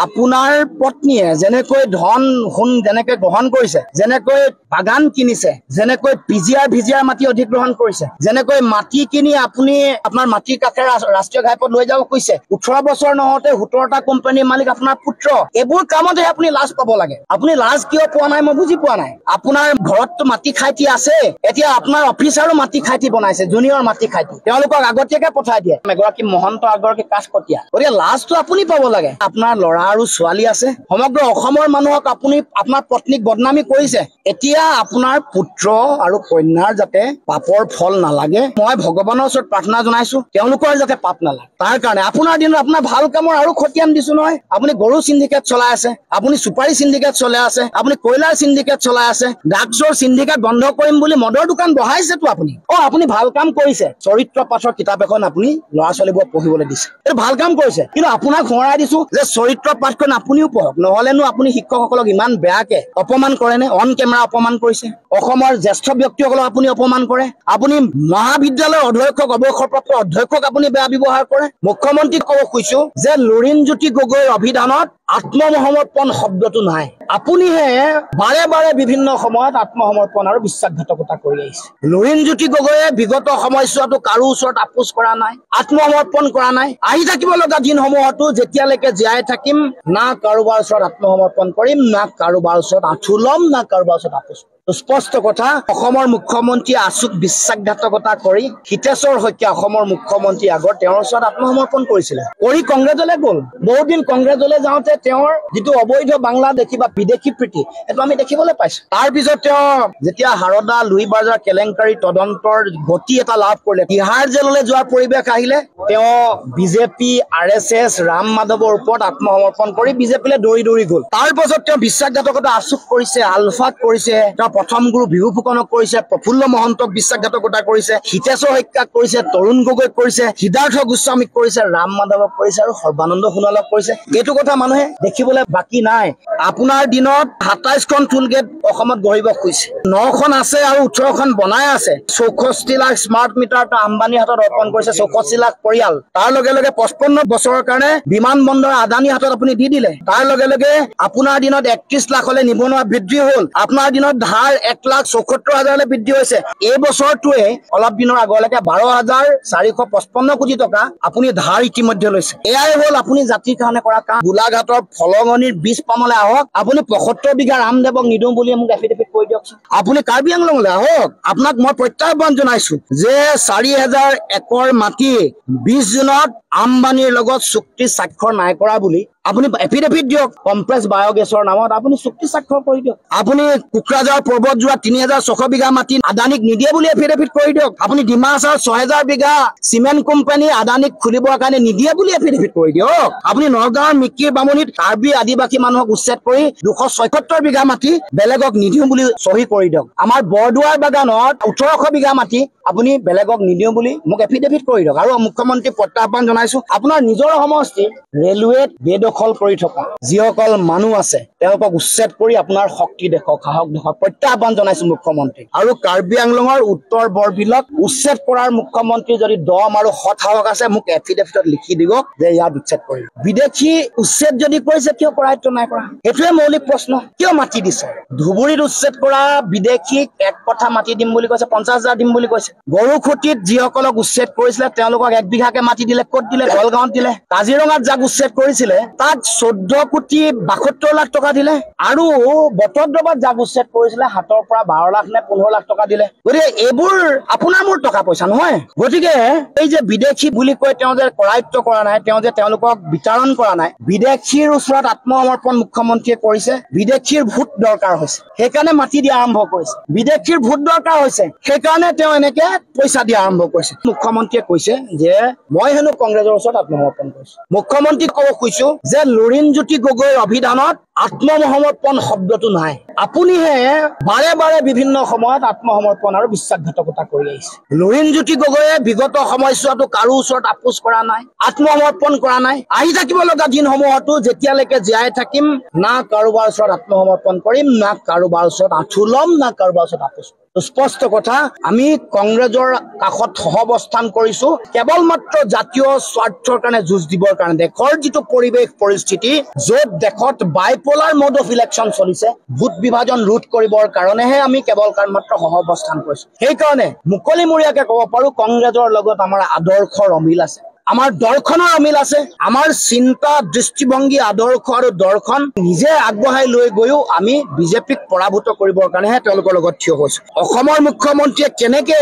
আপোনাৰ পত্নীয়ে যেনেকৈ ধন সোণ যেনেকৈ গ্ৰহণ কৰিছে, যেনেকৈ বাগান কিনিছে, যেনেকৈ ভিজিয়াৰ মাটি অধিগ্ৰহণ কৰিছে, যেনেকৈ মাটি কিনি আপুনি আপোনাৰ মাটিৰ কাষেৰে ৰাষ্ট্ৰীয় ঘাইপথ লৈ যাব কৈছে, 18 বছৰ নহওঁতে 17টা কোম্পানীৰ মালিক আপোনাৰ পুত্ৰ। এইবোৰ কামতহে আপুনি লাজ পাব লাগে। আপুনি লাজ কিয় পোৱা নাই মই বুজি পোৱা নাই। আপোনাৰ ঘৰততো মাটি খাইটি আছে, এতিয়া আপোনাৰ অফিচাৰো মাটি খাইটি বনাইছে, জুনিয়ৰ মাটি খাইটি, তেওঁলোকক আগতীয়াকে পঠাই দিয়ে। এগৰাকী মহন্ত এগৰাকী কাজকটীয়া, গতিকে লাজটো আপুনি পাব লাগে। আপোনাৰ ল'ৰা আৰু ছোৱালী আছে, সমগ্ৰ অসমৰ মানুহক আপুনি আপোনাৰ পত্নীক বদনামী কৰিছে। এতিয়া আপোনাৰ পুত্ৰ আৰু কন্যাৰ যাতে পাপৰ ফল নালাগে, মই ভগৱানৰ ওচৰত প্ৰাৰ্থনা জনাইছো, তেওঁলোকৰ যাতে পাপ নালাগে। তাৰ কাৰণে আপোনাৰ দিনত আপোনাৰ ভাল কামৰ আৰু খতিয়ান দিছো নহয়। আপুনি গৰু সিন্ডিকেট চলাই আছে, আপুনি চুপাৰী সিন্ডিকেট চলাই আছে, আপুনি কয়লাৰ সিন্ডিকেট চলাই আছে, ড্ৰাগছৰ সিন্ডিকেট বন্ধ কৰিম বুলি মদৰ দোকান বহাইছেতো আপুনি। আপুনি ভাল কাম কৰিছে, চৰিত্ৰ পাঠৰ কিতাপ এখন আপুনি ল'ৰা ছোৱালীবোৰক পঢ়িবলৈ দিছে, এইটো ভাল কাম কৰিছে। কিন্তু আপোনাক সোঁৱৰাই দিছো যে চৰিত্ৰ পাঠখন আপুনিও পঢ়ক, নহলেনো আপুনি শিক্ষকসকলক ইমান বেয়াকে অপমান কৰে নে? অন কেমেৰা অপমান কৰিছে, অসমৰ জ্যেষ্ঠ ব্যক্তিসকলক আপুনি অপমান কৰে, আপুনি মহাবিদ্যালয়ৰ অধ্যক্ষক, অৱসৰপ্ৰাপ্ত অধ্যক্ষক আপুনি বেয়া ব্যৱহাৰ কৰে। মুখ্যমন্ত্ৰীক ক'ব খুজিছো যে লুৰিণজ্যোতি গগৈৰ অভিধানত আত্মসমৰ্পণ শব্দটো নাই। আপুনিহে বাৰে বাৰে বিভিন্ন সময়ত আত্মসমৰ্পণ আৰু বিশ্বাসঘাতকতা কৰি আহিছে। লুৰিণজ্যোতি গগৈয়ে বিগত সময়ছোৱাতো কাৰো ওচৰত আপোচ কৰা নাই, আত্মসমৰ্পণ কৰা নাই। আহি থাকিব লগা দিনসমূহতো যেতিয়ালৈকে জীয়াই থাকিম, না কাৰোবাৰ ওচৰত আত্মসমৰ্পণ কৰিম, না কাৰোবাৰ ওচৰত আঁঠু ল'ম, না কাৰোবাৰ ওচৰত আপোচ। স্পষ্ট কথা, অসমৰ মুখ্যমন্ত্ৰীয়ে আচুক বিশ্বাসঘাতকতা কৰি হিতেশ্বৰ শইকীয়া অসমৰ মুখ্যমন্ত্ৰী আগৰ তেওঁৰ ওচৰত আত্মসমৰ্পণ কৰিছিলে, কৰি কংগ্ৰেছলৈ গ'ল। বহুত দিন কংগ্ৰেছলৈ যাওঁতে তেওঁৰ যিটো অবৈধ বাংলাদেশী বা বিদেশী প্ৰীতি, এইটো আমি দেখিবলৈ পাইছো। তাৰ পিছত তেওঁ যেতিয়া হাৰদা লুই বাজাৰ কেলেংকাৰী তদন্তৰ গতি এটা লাভ কৰিলে, তিহাৰ জেললৈ যোৱাৰ পৰিৱেশ আহিলে, তেওঁ বিজেপি, RSS, ৰাম মাধৱৰ ওপৰত আত্মসমৰ্পণ কৰি বিজেপিলৈ দৌৰি গ'ল। তাৰ পাছত তেওঁ বিশ্বাসঘাতকতা আচুক কৰিছে, আলফাক কৰিছে, তেওঁ প্ৰথম গুৰু বিহু ফুকনক কৰিছে, প্ৰফুল্ল মহন্তক বিশ্বাসঘাতকতা কৰিছে, হিতেশ্বৰ শইকীয়াক কৰিছে, তৰুণ গগৈক কৰিছে, সিদ্ধাৰ্থ গোস্বামীক কৰিছে, ৰাম মাধৱক কৰিছে আৰু সৰ্বানন্দ সোণোৱালক কৰিছে। এইটো কথা মানুহে দেখিবলৈ বাকী নাই। আপোনাৰ দিনত 27খন টোলগেট অসমত গঢ়িব খুজিছে, 9খন আছে আৰু 18খন বনাই আছে। 64 লাখ স্মাৰ্ট মিটাৰ আম্বানীৰ হাতত অৰ্পণ কৰিছে, 64 লাখ পৰিয়াল। তাৰ লগে লগে 55 বছৰৰ কাৰণে বিমান বন্দৰ আদানীৰ হাতত আপুনি দি দিলে। তাৰ লগে লগে আপোনাৰ দিনত 31 লাখলৈ নিবনুৱা বৃদ্ধি হ'ল। আপোনাৰ দিনত ধাৰ 1,74,000 বৃদ্ধি হৈছে। এই বছৰটোৱে অলপ দিনৰ আগলৈকে 12,455 কোটি টকা আপুনি ধাৰ ইতিমধ্যে লৈছে। এয়াই হ'ল আপুনি জাতিৰ কাৰণে কৰা কাম। গোলাঘাটৰ ফলঙনিৰ বীজ পামলৈ আহক, আপুনি 75 বিঘা ৰামদেৱক নিদিওঁ বুলি মোক এফিডেভিট কৰি দিয়কচোন। আপুনি কাৰ্বি আংলঙলৈ আহক, আপোনাক মই প্ৰত্যাহ্বান জনাইছো যে 4,000 একৰ মাটি 20 জুনত আম্বানীৰ লগত চুক্তি স্বাক্ষৰ নাই কৰা বুলি আপুনি এফিডেভিট দিয়ক। কম্প্ৰেছ বায়'গেছৰ নামত আপুনি চুক্তি স্বাক্ষৰ কৰি দিয়ক। আপুনি কোকৰাঝাৰ পৰ্বতজোৰা 3,600 বিঘা মাটি আদানীক নিদিয়ে বুলি এফিডেভিট কৰি দিয়ক। আপুনি ডিমাহাছাৰ 6,000 বিঘা চিমেণ্ট কোম্পানী আদানীক খুলিবৰ কাৰণে নিদিয়ে বুলি এফিডেভিট কৰি দিয়ক। আপুনি নগাঁৱৰ মিকিৰ বামুণীত কাৰ্বি আদিবাসী মানুহক উচ্ছেদ কৰি 277 বিঘা মাটি বেলেগক নিদিওঁ বুলি চহী কৰি দিয়ক। আমাৰ বৰদুৱাৰ বাগানত 1800 বিঘা মাটি আপুনি বেলেগক নিদিওঁ বুলি মোক এফিডেভিট কৰি দিয়ক। আৰু মুখ্যমন্ত্ৰী প্ৰত্যাহ্বান জনাইছো, আপোনাৰ নিজৰ সমষ্টি ৰেলৱেত বেদখল কৰি থকা যিসকল মানুহ আছে তেওঁলোকক উচ্ছেদ কৰি আপোনাৰ শক্তি দেখক, সাহস দেখক, প্ৰত্যাহ্বান জনাইছো মুখ্যমন্ত্ৰী। আৰু কাৰ্বি আংলঙৰ উত্তৰ বৰবিলক উচ্ছেদ কৰাৰ মুখ্যমন্ত্ৰী যদি দম আৰু সৎ সাহস আছে মোক এফিডেভিটত লিখি দিব যে ইয়াত উচ্ছেদ কৰিম। বিদেশী উচ্ছেদ যদি কৰিছে কিয় কৰায়ত্ব নাই কৰা? সেইটোৱে মৌলিক প্ৰশ্ন। কিয় মাটি দিছে? ধুবুৰীত উচ্ছেদ কৰা বিদেশীক 1 কঠা মাটি দিম বুলি কৈছে, 50,000 দিম বুলি কৈছে। গৰুখুটিত যিসকলক উচ্ছেদ কৰিছিলে তেওঁলোকক 1 বিঘাকে মাটি দিলে, ক'ত দিলে? গোৱালগাঁৱত দিলে। কাজিৰঙাত যাক উচ্ছেদ কৰিছিলে তাত 14 কোটি 72 লাখ টকা দিলে। আৰু বটদ্ৰৱাত যাক উচ্ছেদ কৰিছিলে হাতৰ পৰা 12 লাখ নে 15 লাখ টকা দিলে। গতিকে এইবোৰ আপোনাৰ মোৰ টকা পইচা নহয়। গতিকে এই যে বিদেশী বুলি কৈ তেওঁ যে কৰায়ত্ব কৰা নাই, তেওঁ যে তেওঁলোকক বিতৰণ কৰা নাই, বিদেশীৰ ওচৰত আত্মসমৰ্পণ মুখ্যমন্ত্ৰীয়ে কৰিছে। বিদেশীৰ ভোট দৰকাৰ হৈছে সেইকাৰণে মাটি দিয়া আৰম্ভ কৰিছে, বিদেশীৰ ভোট দৰকাৰ হৈছে সেইকাৰণে তেওঁ এনেকে পইচা দিয়া আৰম্ভ কৰিছে। মুখ্যমন্ত্ৰীয়ে কৈছে যে মই হেনো কংগ্ৰেছৰ ওচৰত আত্মসমৰ্পণ কৰিছো। মুখ্যমন্ত্ৰীক ক'ব খুজিছো যে লুৰিণজ্যোতি গগৈৰ অভিধানত আত্মসমৰ্পণ শব্দটো নাই। আপুনিহে বাৰে বাৰে বিভিন্ন সময়ত আত্মসমৰ্পণ আৰু বিশ্বাসঘাতকতা কৰি আহিছে। লুৰিণজ্যোতি গগৈয়ে বিগত সময়ছোৱাতো কাৰো ওচৰত আপোচ কৰা নাই, আত্মসমৰ্পণ কৰা নাই। আহি থাকিব লগা দিনসমূহতো যেতিয়ালৈকে জীয়াই থাকিম, না কাৰোবাৰ ওচৰত আত্মসমৰ্পণ কৰিম, না কাৰোবাৰ ওচৰত আঁঠু ল'ম, না কাৰোবাৰ ওচৰত আপোচ। স্পষ্ট কথা আমি কংগ্ৰেছৰ কাষত সহৱস্থান কৰিছো কেৱল মাত্ৰ জাতীয় স্বাৰ্থৰ কাৰণে যুঁজ দিবৰ কাৰণে দেশৰ যিটো পৰিৱেশ পৰিস্থিতি য'ত দেশত বাইপলাৰ মোড অফ ইলেকশ্যন চলিছে ভোট বিভাজন ৰোধ কৰিবৰ কাৰণেহে আমি কেৱল মাত্ৰ সহৱস্থান কৰিছো সেইকাৰণে মুকলিমূৰীয়াকে ক'ব পাৰো কংগ্ৰেছৰ লগত আমাৰ আদৰ্শৰ অমিল আছে আমাৰ দৰ্শনৰ অমিল আছে আমাৰ চিন্তা দৃষ্টিভংগী আদৰ্শ আৰু দৰ্শন নিজে আগবঢ়াই লৈ গৈও আমি বিজেপিক পৰাভূত কৰিবৰ কাৰণেহে তেওঁলোকৰ লগত থিয় হৈছো অসমৰ মুখ্যমন্ত্ৰীয়ে কেনেকে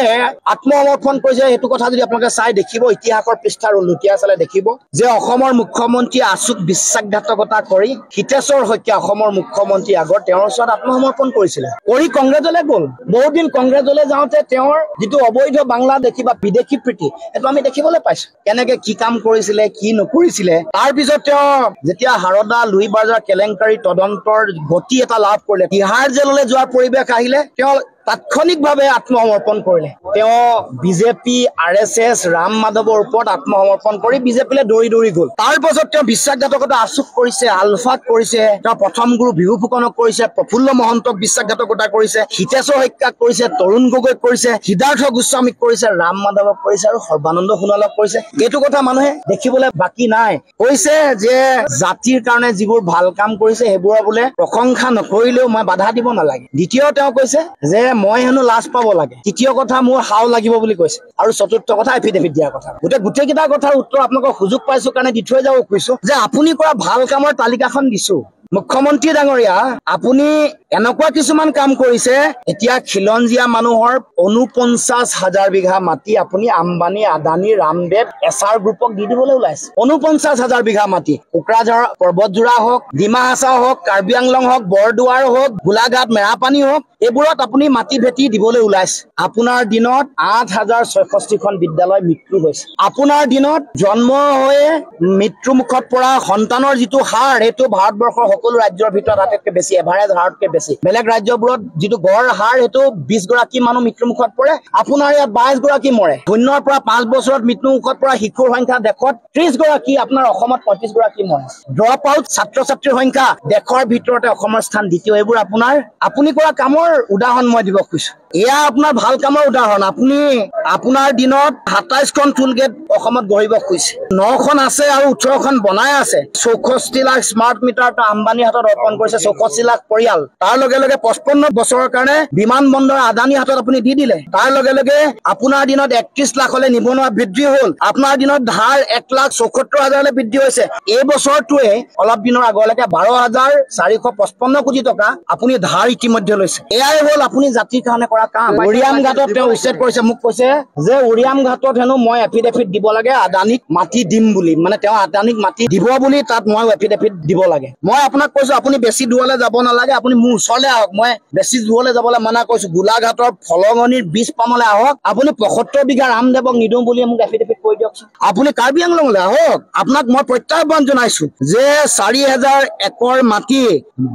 আত্মসমৰ্পণ কৰিছে সেইটো কথা যদি আপোনালোকে চাই দেখিব ইতিহাসৰ পৃষ্ঠাৰ লুটিয়া চালে দেখিব যে অসমৰ মুখ্যমন্ত্ৰীয়ে আচুক বিশ্বাসঘাতকতা কৰি হিতেশ্বৰ শইকীয়া অসমৰ মুখ্যমন্ত্ৰী আগৰ তেওঁৰ ওচৰত আত্মসমৰ্পণ কৰিছিলে কৰি কংগ্ৰেছলৈ গ'ল বহুদিন কংগ্ৰেছলৈ যাওঁতে তেওঁৰ যিটো অবৈধ বাংলাদেশী বা বিদেশী প্ৰীতি সেইটো আমি দেখিবলৈ পাইছো কেনেকে কি কাম কৰিছিলে কি নকৰিছিলে তাৰ পিছত তেওঁ যেতিয়া হাৰদা লুই বাজাৰ কেলেংকাৰী তদন্তৰ গতি এটা লাভ কৰিলে তিহাৰ জেললৈ যোৱাৰ পৰিৱেশ আহিলে তেওঁ তাৎক্ষণিকভাৱে আত্মসমৰ্পণ কৰিলে তেওঁ বিজেপি RSS ৰাম মাধৱৰ ওপৰত আত্মসমৰ্পণ কৰি বিজেপিলৈ দৌৰি গ'ল তাৰ পাছত তেওঁ বিশ্বাসঘাতকতা আচুক কৰিছে আলফাক কৰিছে তেওঁ প্ৰথম গুৰু বিহু ফুকনক কৰিছে প্ৰফুল্ল মহন্তক বিশ্বাসঘাতকতা কৰিছে হিতেশ্বৰ শইকীয়াক কৰিছে তৰুণ গগৈক কৰিছে সিদ্ধাৰ্থ গোস্বামীক কৰিছে ৰাম মাধৱক কৰিছে আৰু সৰ্বানন্দ সোণোৱালক কৰিছে এইটো কথা মানুহে দেখিবলৈ বাকী নাই কৈছে যে জাতিৰ কাৰণে যিবোৰ ভাল কাম কৰিছে সেইবোৰৰ বোলে প্ৰশংসা নকৰিলেও মই বাধা দিব নালাগে দ্বিতীয় তেওঁ কৈছে যে মই হেনো লাজ পাব লাগে তৃতীয় কথা মোৰ হাও লাগিব বুলি কৈছে আৰু চতুৰ্থ কথা এফিডেভিট দিয়াৰ কথা গোটেইকেইটা কথাৰ উত্তৰ আপোনালোকক সুযোগ পাইছো কাৰণে দি থৈ যাব কৈছো যে আপুনি কৰা ভাল কামৰ তালিকাখন দিছো মুখ্যমন্ত্ৰী ডাঙৰীয়া আপুনি এনেকুৱা কিছুমান কাম কৰিছে এতিয়া খিলঞ্জীয়া মানুহৰ ৪৯,০০০ বিঘা মাটি আপুনি আম্বানী আদানী ৰামদেৱ এছআৰ গ্ৰুপক দি দিবলৈ ওলাইছে ৪৯,০০০ বিঘা মাটি কোকৰাঝাৰ পৰ্বতজোৰা হওক ডিমা হাছাও হওক কাৰ্বি আংলং হওক বৰদুৱাৰ হওক গোলাঘাট মেৰাপানী হওক এইবোৰত আপুনি মাটি ভেটি দিবলৈ ওলাইছে আপোনাৰ দিনত ৮,০৬৬খন বিদ্যালয় মৃত্যু হৈছে আপোনাৰ দিনত জন্ম হৈয়ে মৃত্যু মুখত পৰা সন্তানৰ যিটো হাৰ এইটো ভাৰতবৰ্ষৰ সকলো ৰাজ্যৰ ভিতৰত আটাইতকৈ বেছি এভাৰেজ হাৰতকৈ বেছি বেলেগ ৰাজ্যবোৰত যিটো গড় হাৰ সেইটো ২০ গৰাকী মানুহ মৃত্যু মুখত পৰে আপোনাৰ ইয়াত ২২ গৰাকী মৰে ০ৰ পৰা ৫ বছৰত মৃত্যু মুখত পৰা শিশুৰ সংখ্যা দেশত ৩০ গৰাকী আপোনাৰ অসমত ৩৫ গৰাকী মৰে ড্ৰপ আউট ছাত্ৰ ছাত্ৰীৰ সংখ্যা দেশৰ ভিতৰতে অসমৰ স্থান দ্বিতীয় এইবোৰ আপুনি কৰা কামৰ উদাহৰণ মই দিব খুজিছো এয়া আপোনাৰ ভাল কামৰ উদাহৰণ আপুনি আপোনাৰ দিনত ২৭খন টুল গেট অসমত গঢ়িব খুজিছে ৯খন আছে আৰু ১৮খন বনাই আছে ৬৪ লাখ স্মাৰ্ট মিটাৰ আম্বানী হাতত অৰ্পণ কৰিছে ৬৪ লাখ পৰিয়াল তাৰ লগে লগে ৫৫ বছৰৰ কাৰণে বিমান বন্দৰ আদানী হাতত আপুনি দি দিলে তাৰ লগে লগে আপোনাৰ দিনত ৩১ লাখলৈ নিবনুৱা বৃদ্ধি হ'ল আপোনাৰ দিনত ধাৰ ১,৭৪,০০০লৈ বৃদ্ধি হৈছে এই বছৰটোৱে অলপ দিনৰ আগলৈকে ১২,৪৫৫ কোটি টকা আপুনি ধাৰ ইতিমধ্যে লৈছে এয়াই হ'ল আপুনি জাতিৰ কাৰণে কৰা কাম উৰিয়াম ঘাটত তেওঁ উচ্ছেদ কৰিছে মোক কৈছে যে উৰিয়াম ঘাটত হেনো মই এফিডেভিট দিব লাগে আদানীক মাটি দিম বুলি মানে তেওঁ আদানীক মাটি দিব বুলি তাত মই এফিডেভিট দিব লাগে মই আপোনাক কৈছো আপুনি বেছি দূৰলৈ যাব নালাগে আপুনি মোৰ ওচৰলৈ আহক মই বেছি দূৰলৈ যাবলৈ মানা কৈছো গোলাঘাটৰ ফলঙনিৰ বীজ পামলৈ আহক আপুনি ৭৫ বিঘা ৰামদেৱক নিদিওঁ বুলি মোক এফিডেভিট কৰি দিয়কচোন আপুনি কাৰ্বি আংলঙলৈ আহক আপোনাক মই প্ৰত্যাহ্বান জনাইছো যে ৪,০০০ একৰ মাটি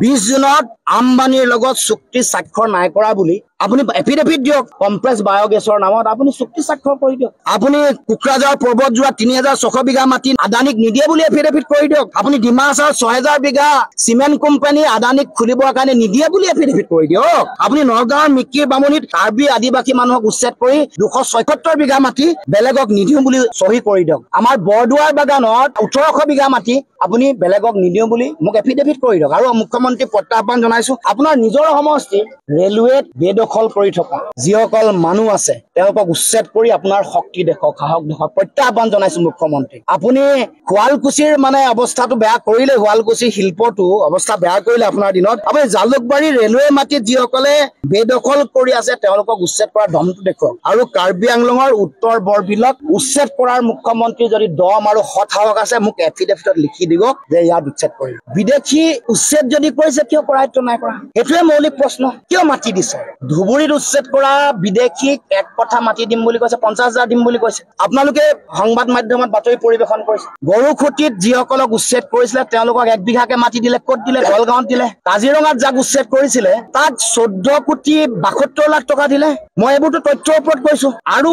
২০ জুনত আম্বানীৰ লগত চুক্তি স্বাক্ষৰ নাই কৰা বুলি আপুনি এফিডেভিট দিয়ক কমপ্লেক্স বায়োগেছৰ নামত আপুনি চুক্তি স্বাক্ষৰ কৰি দিয়ক আপুনি কোকৰাঝাৰ পৰ্বতজোৰা ৩,৬০০ বিঘা মাটি আদানীক নিদিয়ে বুলি এফিডেভিট কৰি দিয়ক আপুনি ডিমা হাছাওৰ ৬,০০০ বিঘা চিমেণ্ট কোম্পানী আদানীক খুলিবৰ কাৰণে নিদিয়ে বুলি এফিডেভিট কৰি দিয়ক আপুনি নগাঁৱৰ মিকিৰ বামুণীত কাৰ্বি আদিবাসী মানুহক উচ্ছেদ কৰি ২৭৪ বিঘা মাটি বেলেগক নিদিওঁ বুলি চহী কৰি দিয়ক আমাৰ বৰদুৱাৰ বাগানত ১৮০০ বিঘা মাটি আপুনি বেলেগক নিদিওঁ বুলি মোক এফিডেভিট কৰি দিয়ক আৰু মুখ্যমন্ত্ৰী প্ৰত্যাহ্বান জনাইছো আপোনাৰ নিজৰ সমষ্টি ৰেলৱেত বেদখল কৰি থকা যিসকল মানুহ আছে তেওঁলোকক উচ্ছেদ কৰি আপোনাৰ শক্তি দেখক সাহস দেখক প্ৰত্যাহ্বান জনাইছো মুখ্যমন্ত্ৰী আপুনি শুৱালকুছিৰ মানে অৱস্থাটো বেয়া কৰিলে শুৱালকুছিৰ শিল্পটো অৱস্থা বেয়া কৰিলে আপোনাৰ দিনত আপুনি জালুকবাৰী ৰেলৱে মাটিত যিসকলে বেদখল কৰি আছে তেওঁলোকক উচ্ছেদ কৰাৰ ধমটো দেখুৱাওক আৰু কাৰ্বি আংলঙৰ উত্তৰ বৰবিলক উচ্ছেদ কৰাৰ মুখ্যমন্ত্ৰী যদি দম আৰু সৎ সাহস আছে মোক এফিডেভিটত লিখি দিব যে ইয়াত উচ্ছেদ কৰিব বিদেশী উচ্ছেদ যদি কৰিছে কিয় কৰায়ত্ব নাই কৰা এইটোৱে মৌলিক প্ৰশ্ন কিয় মাটি দিছে ধুবুৰীত উচ্ছেদ কৰা বিদেশীক ১ কঠা মাটি দিম বুলি কৈছে ৫০,০০০ দিম বুলি কৈছে আপোনালোকে সংবাদ মাধ্যমত বাতৰি পৰিৱেশন কৰিছে গৰুখুটিত যিসকলক উচ্ছেদ কৰিছিলে তেওঁলোকক ১ বিঘাকে মাটি দিলে ক'ত দিলে গলগাঁৱত দিলে কাজিৰঙাত যাক উচ্ছেদ কৰিছিলে তাক ১৪,৭২,লাখ টকা দিলে মই এইবোৰতো তথ্যৰ ওপৰত কৈছো আৰু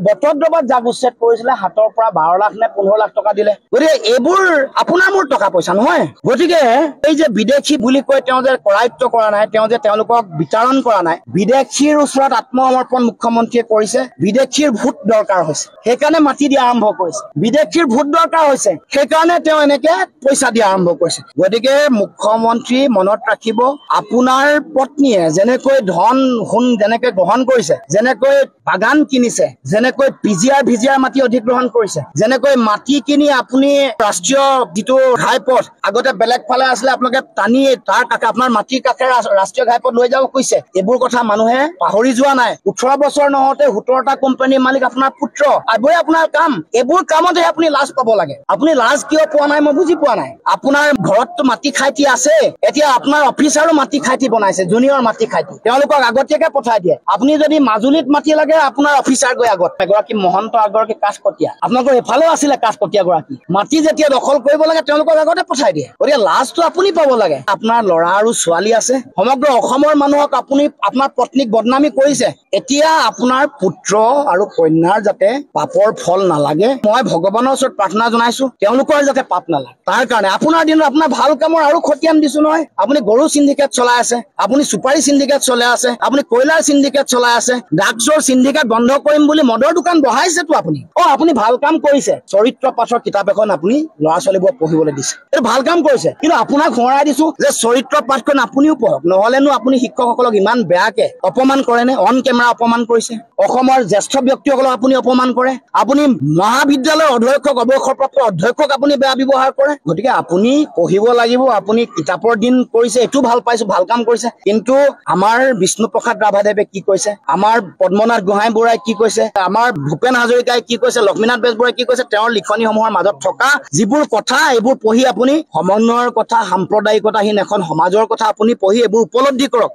বটদ্ৰৱাত যাক উচ্ছেদ কৰিছিলে হাতৰ পৰা ১২ লাখ নে ১৫ লাখ টকা দিলে গতিকে এইবোৰ আপোনাৰ মোৰ টকা পইচা নহয় গতিকে এই যে বিদেশী বুলি কৈ তেওঁ যে কৰায়ত্ব কৰা নাই তেওঁ যে তেওঁলোকক বিতৰণ কৰা নাই বিদেশীৰ ওচৰত আত্মসমৰ্পণ মুখ্যমন্ত্ৰীয়ে কৰিছে। বিদেশীৰ ভোট দৰকাৰ হৈছে, সেইকাৰণে মাটি দিয়া আৰম্ভ কৰিছে। বিদেশীৰ ভোট দৰকাৰ হৈছে, সেইকাৰণে তেওঁ এনেকে পইচা দিয়া আৰম্ভ কৰিছে। গতিকে মুখ্যমন্ত্ৰী মনত ৰাখিব, আপোনাৰ পত্নীয়ে যেনেকৈ ধন সোণ যেনেকে গ্ৰহণ কৰিছে, যেনেকৈ বাগান কিনিছে, যেনেকৈ পিজিআৰ ভিজিআৰ মাটি অধিগ্ৰহণ কৰিছে, যেনেকৈ মাটি কিনি আপুনি ৰাষ্ট্ৰীয় যিটো ঘাইপথ আগতে বেলেগ ফালে আছিলে, আপোনালোকে টানি তাৰ কাষে আপোনাৰ মাটিৰ কাষে ৰাষ্ট্ৰীয় ঘাইপথ লৈ যাব কৈছে। এইবোৰ কথা মানুহে পাহৰি যোৱা নাই। 18 বছৰ নহওঁতে 17টা কোম্পানীৰ মালিক আপোনাৰ পুত্ৰ, এইবোৰে আপোনাৰ কাম। এইবোৰ কামতহে আপুনি লাজ পাব লাগে। আপুনি লাজ কিয় পোৱা নাই মই বুজি পোৱা নাই। আপোনাৰ ঘৰততো মাটি খাইটি আছে, এতিয়া আপোনাৰ অফিচাৰো মাটি খাইটি বনাইছে, জুনিয়ৰ মাটি খাইটি, তেওঁলোকক আগতীয়াকে পঠাই দিয়ে। আপুনি যদি মাজুলীত মাটি লাগে, আপোনাৰ অফিচাৰ গৈ আগত, এগৰাকী মহন্ত এগৰাকী কাঠকটীয়া, আপোনালোকৰ এফালেও আছিলে কাঠকটীয়া গৰাকী, মাটি যেতিয়া দখল কৰিব লাগে তেওঁলোকক আগতে পঠাই দিয়ে। গতিকে লাজটো আপুনি পাব লাগে। আপোনাৰ ল'ৰা আৰু ছোৱালী আছে, সমগ্ৰ অসমৰ মানুহক আপুনি আপোনাৰ পত্নীক বদনামী কৰিছে। এতিয়া আপোনাৰ পুত্ৰ আৰু কন্যাৰ যাতে পাপৰ ফল নালাগে, মই ভগৱানৰ ওচৰত প্ৰাৰ্থনা জনাইছো, তেওঁলোকৰ যাতে পাপ নালাগে। তাৰ কাৰণে আপোনাৰ দিনত আপোনাৰ ভাল কামৰ আৰু খতিয়ান দিছো নহয়। আপুনি গৰু চিণ্ডিকেট চলাই আছে, আপুনি চুপাৰী চিণ্ডিকেট চলাই আছে, আপুনি কয়লাৰ চিণ্ডিকেট চলাই আছে, ড্ৰাগছৰ চিণ্ডিকেট বন্ধ কৰিম বুলি মদৰ দোকান বহাইছেতো আপুনি। আপুনি ভাল কাম কৰিছে। চৰিত্ৰ পাঠৰ কিতাপ এখন আপুনি ল'ৰা ছোৱালীবোৰক পঢ়িবলৈ দিছে, এইটো ভাল কাম কৰিছে। কিন্তু আপোনাক সোঁৱৰাই দিছো যে চৰিত্ৰ পাঠখন আপুনিও পঢ়ক, নহলেনো আপুনি শিক্ষকসকলক ইমান বেয়াকে অপমান কৰে নে? অন কেমেৰা অপমান কৰিছে। অসমৰ জ্যেষ্ঠ ব্যক্তিসকলক আপুনি অপমান কৰে। আপুনি মহাবিদ্যালয়ৰ অধ্যক্ষক, অৱসৰপ্ৰাপ্ত অধ্যক্ষক আপুনি বেয়া ব্যৱহাৰ কৰে। গতিকে আপুনি পঢ়িব লাগিব। আপুনি কিতাপৰ দিন কৰিছে, এইটো ভাল পাইছো, ভাল কাম কৰিছে। কিন্তু আমাৰ বিষ্ণুপ্ৰসাদ ৰাভাদেৱে কি কৈছে, আমাৰ পদ্মনাথ গোহাঁই বৰুৱাই কি কৈছে, আমাৰ ভূপেন হাজৰিকাই কি কৈছে, লক্ষ্মীনাথ বেজবৰুৱাই কি কৈছে, তেওঁৰ লিখনিসমূহৰ মাজত থকা যিবোৰ কথা, এইবোৰ পঢ়ি আপুনি সমন্বয়ৰ কথা, সাম্প্ৰদায়িকতাহীন এখন সমাজৰ কথা আপুনি পঢ়ি এইবোৰ উপলব্ধি কৰক।